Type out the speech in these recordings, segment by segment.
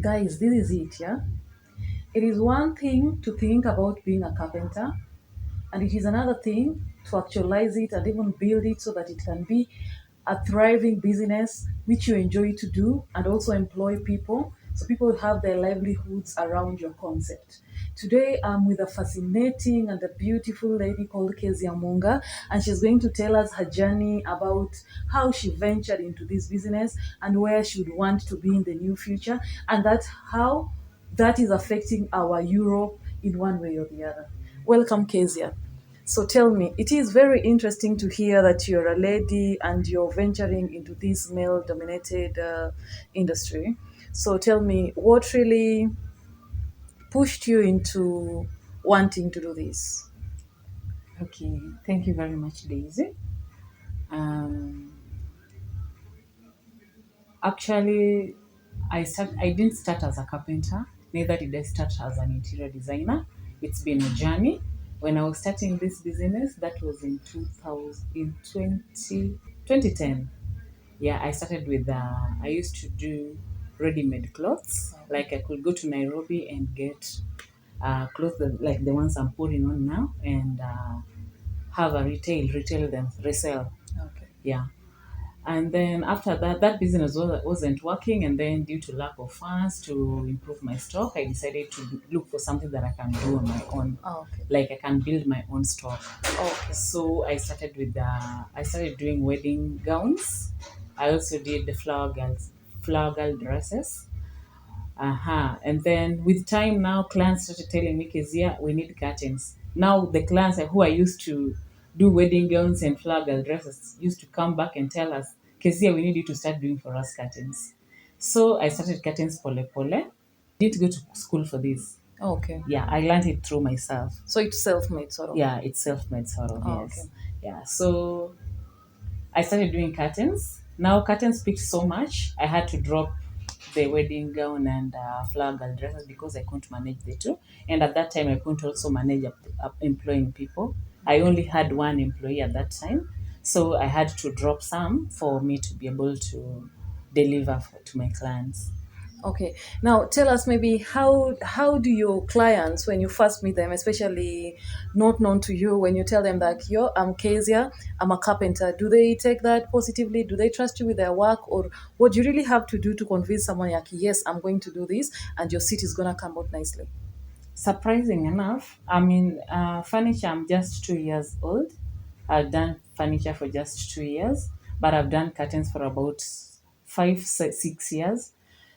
Guys, this is it, yeah? It is one thing to think about being a carpenter, and it is another thing to actualize it and even build it so that it can be a thriving business which you enjoy to do and also employ people so people have their livelihoods around your concept. Today I'm with a fascinating and a beautiful lady called Keziah Munga, and she's going to tell us her journey about how she ventured into this business and where she would want to be in the new future, and that's how that is affecting our Europe in one way or the other. Welcome, Keziah. So tell me, it is very interesting to hear that you're a lady and you're venturing into this male dominated industry. So tell me, what really pushed you into wanting to do this? Okay, thank you very much, Daisy. Um, Actually, I didn't start as a carpenter. Neither did I start as an interior designer. It's been a journey. When I was starting this business, that was in 2000, in 2010. Yeah, I started with. I used to do ready-made clothes. Like I could go to Nairobi and get clothes like the ones I'm putting on now, and have a retail them, resell. Okay. Yeah. And then after that, that business wasn't working. And then, due to lack of funds to improve my stock, I decided to look for something that I can do on my own. Oh, okay. Like I can build my own stock. Okay. So I started doing wedding gowns. I also did the flower girl dresses. And then with time now, clients started telling me, Kezia, we need curtains. Now the clients who I used to do wedding gowns and flower girl dresses used to come back and tell us, Kezia, we need you to start doing for us curtains. So I started curtains pole pole. Didn't go to school for this. Okay. Yeah, I learned it through myself. So it's self-made sort of. Yeah, it's self-made sort of, Oh, okay. yes. Yeah, so I started doing curtains. Now curtains picked so much, I had to drop the wedding gown and flower girl dresses because I couldn't manage the two. And at that time, I couldn't also manage employing people. I only had one employee at that time, so I had to drop some for me to be able to deliver to my clients. Okay. Now tell us maybe how do your clients, when you first meet them, especially not known to you, when you tell them that I'm Kezia, I'm a carpenter, do they take that positively? Do they trust you with their work, or what do you really have to do to convince someone like, yes, I'm going to do this, and your seat is gonna come out nicely? Surprising enough, furniture, I'm just 2 years old. I've done furniture for just 2 years, but I've done curtains for about 6 years.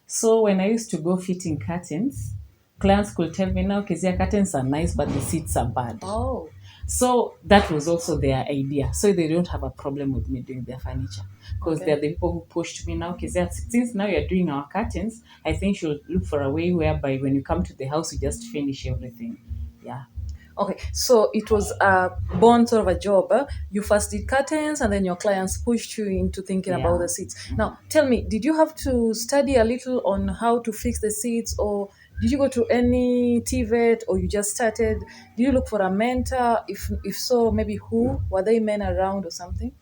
So when I used to go fitting curtains, clients could tell me, now, Kezia, curtains are nice, but the seats are bad. Oh, So that was also their idea. So they don't have a problem with me doing their furniture, because okay. they're the people who pushed me. Now, Kezia, since now you're doing our curtains, I think you'll look for a way whereby when you come to the house, you just finish everything. Yeah. Okay, so it was a born sort of a job. You first did curtains, and then your clients pushed you into thinking about Yeah. the seats. Now, tell me, did you have to study a little on how to fix the seats, or did you go to any TVET, or you just started? Did you look for a mentor? If so, maybe who? Were they men around or something?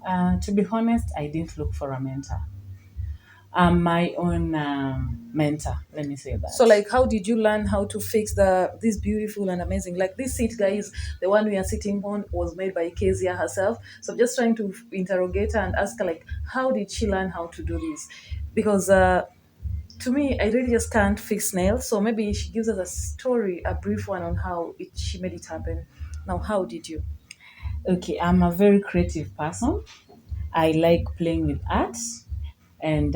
To be honest, I didn't look for a mentor. I'm my own mentor. Let me say that. So, like, how did you learn how to fix this beautiful and amazing? Like this seat, guys, the one we are sitting on was made by Keziah herself. So, I'm just trying to interrogate her and ask her, like, how did she learn how to do this? Because to me, I really just can't fix nails. So maybe she gives us a story, a brief one on how she made it happen. Now, how did you? Okay, I'm a very creative person. I like playing with art, and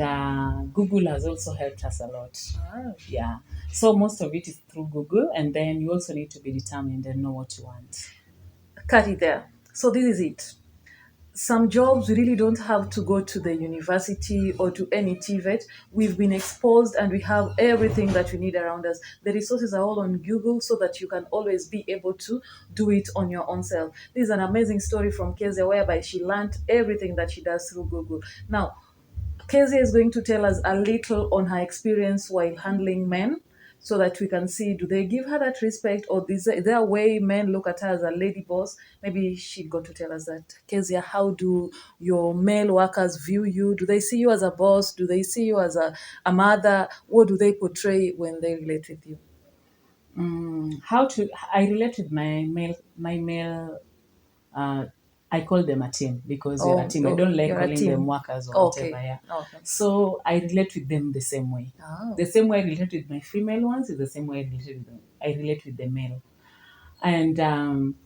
Google has also helped us a lot. Ah. Yeah. So most of it is through Google, and then you also need to be determined and know what you want. Cut it there. So this is it. Some jobs we really don't have to go to the university or to any TVET. We've been exposed and we have everything that we need around us. The resources are all on Google so that you can always be able to do it on your own self. This is an amazing story from Kezia whereby she learned everything that she does through Google. Now, Kezia is going to tell us a little on her experience while handling men. so that we can see, do they give her that respect, or is there a way men look at her as a lady boss? Maybe she got to tell us that. Kezia, how do your male workers view you? Do they see you as a boss? Do they see you as a mother? What do they portray when they relate with you? I relate with my male uh, I call them a team because we're a Oh, team. I don't like you're a calling them team. workers or whatever. Okay. Yeah. Okay. So I relate with them the same way. Oh. The same way I relate with my female ones is the same way I relate with the male. And I'm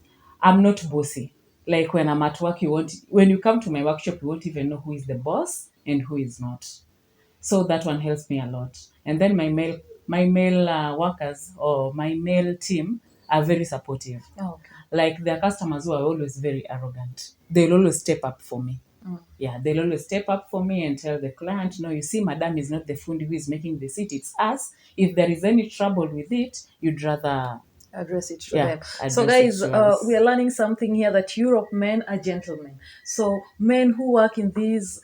not bossy. Like when I'm at work, when you come to my workshop, you won't even know who is the boss and who is not. So that one helps me a lot. And then my male workers or my male team are very supportive. Oh, okay. Like there are customers who are always very arrogant. They'll always step up for me. Yeah, they'll always step up for me and tell the client, no, you see, madam is not the fundi who is making the seat, it's us. If there is any trouble with it, you'd rather, Address it to yeah, them. So, address it guys, to we us. are learning something here, that Europe men are gentlemen. So, men who work in these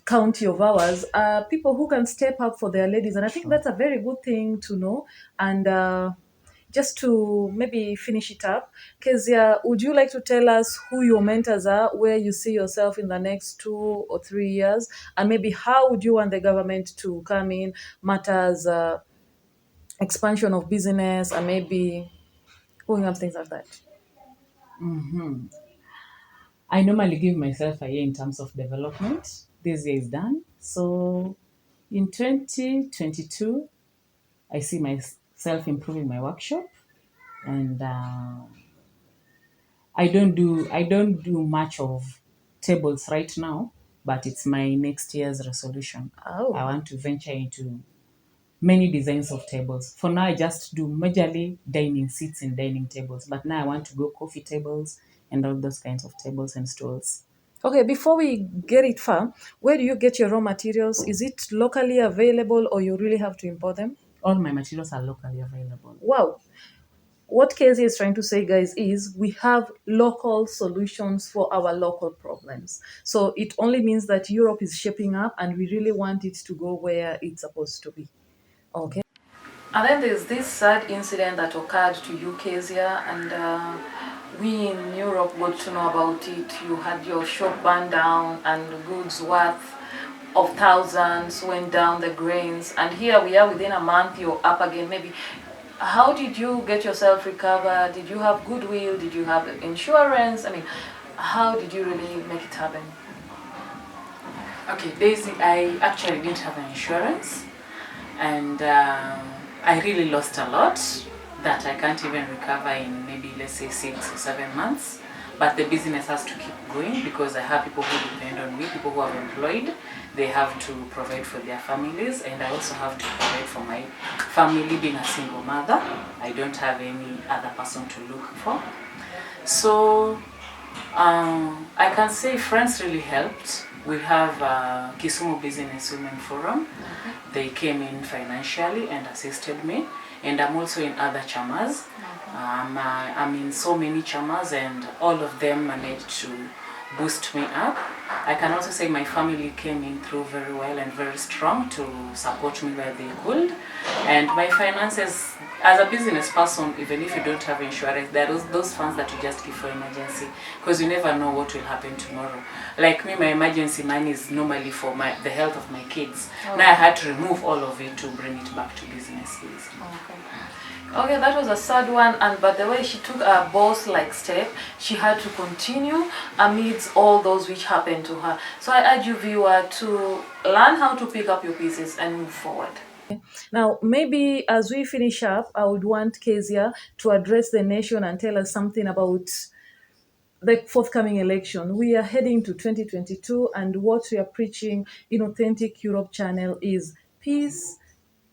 county of ours are people who can step up for their ladies, and I think that's a very good thing to know. And just to maybe finish it up, Kezia, would you like to tell us who your mentors are, where you see yourself in the next 2 or 3 years, and maybe how would you want the government to come in matters, expansion of business, and maybe going up things like that? I normally give myself a year in terms of development. This year is done. So in 2022, I see myself improving my workshop, and I don't do much of tables right now, but it's my next year's resolution. I Oh, want to venture into many designs of tables. For now, I just do majorly dining seats and dining tables, but now I want to go coffee tables and all those kinds of tables and stools. okay. Before we get it far, where do you get your raw materials? Is it locally available, or you really have to import them? All my materials are locally available. Wow. What Casey is trying to say, guys, is we have local solutions for our local problems. So it only means that Europe is shaping up, and we really want it to go where it's supposed to be. Okay. And then there's this sad incident that occurred to you, Kezia, and we in Europe got to know about it. You had your shop burned down, and goods worth of thousands went down the drains. And here we are, within a month, you're up again. Maybe, how did you get yourself recovered? Did you have goodwill? Did you have insurance? I mean, how did you really make it happen? Okay, Daisy, I actually didn't have an insurance, and I really lost a lot that I can't even recover in maybe, let's say, 6 or 7 months. But the business has to keep going because I have people who depend on me, people who are employed. They have to provide for their families, and I also have to provide for my family. Being a single mother, I don't have any other person to look for. So I can say friends really helped. We have Kisumu Business Women Forum. They came in financially and assisted me. And I'm also in other chamas. I'm in so many chamas, and all of them managed to boost me up. I can also say my family came in through very well and very strong to support me where they could. And my finances, as a business person, even if you don't have insurance, there are those funds that you just keep for emergency, because you never know what will happen tomorrow. Like me, my emergency money is normally for the health of my kids. Oh. Now I had to remove all of it to bring it back to businesses. Okay, that was a sad one, and but the way she took a boss-like step, she had to continue amidst all those which happened to her. So I urge you, viewer, to learn how to pick up your pieces and move forward. Now, maybe as we finish up, I would want Kezia to address the nation and tell us something about the forthcoming election. We are heading to 2022, and what we are preaching in Authentic Europe channel is peace,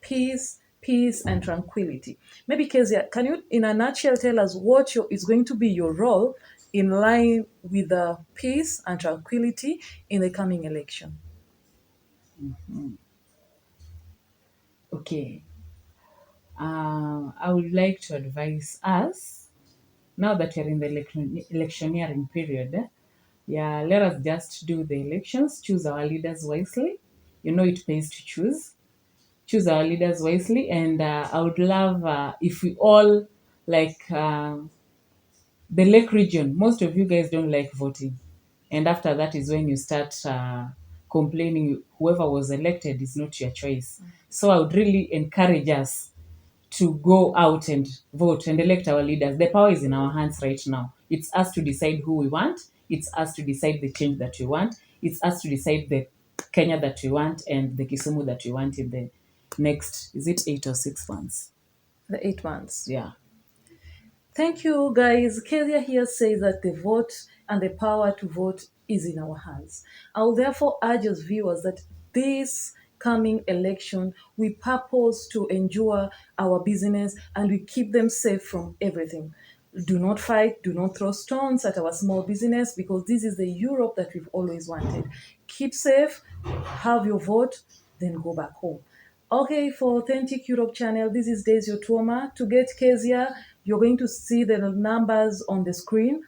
peace, peace, and tranquility. Maybe, Kezia, can you, in a nutshell, tell us what is going to be your role in line with the peace and tranquility in the coming election? Okay. I would like to advise us, now that we're in the electioneering period, yeah, let us just do the elections, choose our leaders wisely. You know, it pays to choose. choose our leaders wisely. And I would love if we all, like the Lake region, most of you guys don't like voting. And after that is when you start complaining whoever was elected is not your choice. So I would really encourage us to go out and vote and elect our leaders. The power is in our hands right now. It's us to decide who we want. It's us to decide the change that we want. It's us to decide the Kenya that we want and the Kisumu that we want in the next, is it 8 or 6 months? The 8 months. Yeah. Thank you, guys. Keziah here says that the vote and the power to vote is in our hands. I will therefore urge us viewers that this coming election, we purpose to endure our business and we keep them safe from everything. Do not fight, do not throw stones at our small business because this is the Europe that we've always wanted. Keep safe, have your vote, then go back home. Okay, for Authentic Europe channel, this is Daisy Otuoma. To get Keziah, you're going to see the numbers on the screen.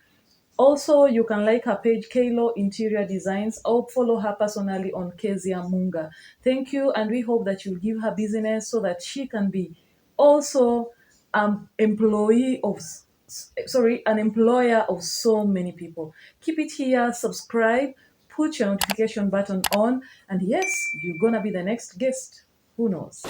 Also, you can like her page, Kalo Interior Designs, or follow her personally on Keziah Munga. Thank you, and we hope that you'll give her business so that she can be also employee of an employer of so many people. Keep it here, subscribe, put your notification button on, and yes, you're gonna be the next guest. Who knows?